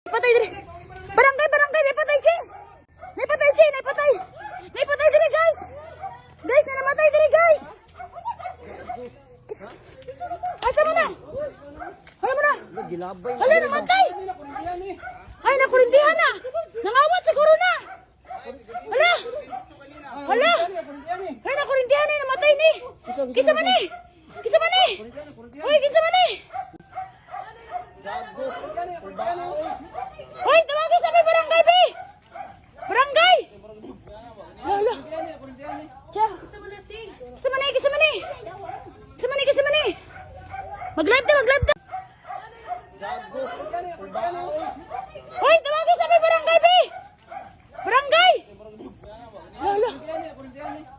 Patay diri. Barangay, barangay, may patay Ching. May patay Ching, may patay. May patay diri, guys. Guys, na namatay diri, guys. Asa mo na? Hala mo na. Hala, namatay. Ay, nakurindihan na. Nangawat siguro na. Hala. Hala. Ay, nakurindihan na, namatay ni. Kisa man ni. Kisa man ni. Uy, kisa man ni. Hoy, tawagin sa may barangay, be! Barangay! Lala. Tiyo. Kisamani, kisamani. Kisamani, kisamani. Mag-live na, mag-live na. Hoy, tawagin sa may barangay, be! Barangay! Lala.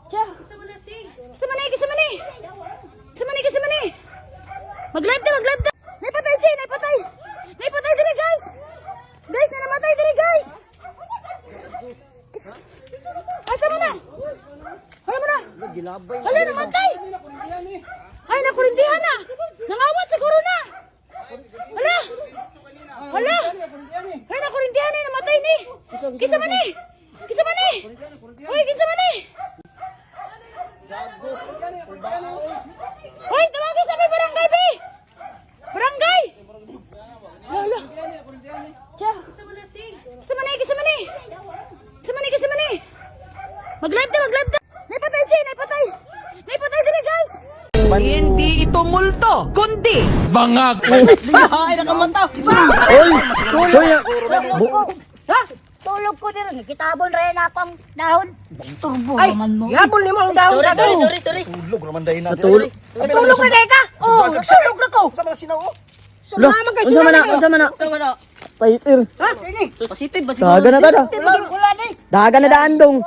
Tiyo. Kisamani, kisamani. Kisamani, kisamani. Mag-live na, mag-live na. Naipatay, Chin! Naipatay! Naipatay diri, guys! Guys, na namatay diri, guys! Asa mo na? Hala mo na? Hala, namatay! Ay, nakurindihan na! Nangawat siguro na! Hala! Hala! Ay, nakurindihan na, namatay ni! Kisa man ni! Kisa man ni! Uy, kisa man ni! Uy, tawagin sa may barangay, be! Barangay! Lala. Tiyo. Kisamani, kisamani. Kisamani, kisamani. Mag-live na, mag-live na. Naipatay, Chin! Naipatay! Naipatay diri, guys! Hindi ito multo, kundi Bangag! ay nakamanta. Ha? Tulog ko din. Kitabon rin ako ang dahon. Turbo Ay, naman mo. yabol ni mo ang dahon sa to. Tulog naman dahil natin. Tulog na day ka. Oh, tulog na ko. Sama na sinaw. Sumama kay Unsa man na? sila. Unsa man na? Sama na. Paitir. Ha? Ini. Daga na tada. Ulan eh. Daga na daandong.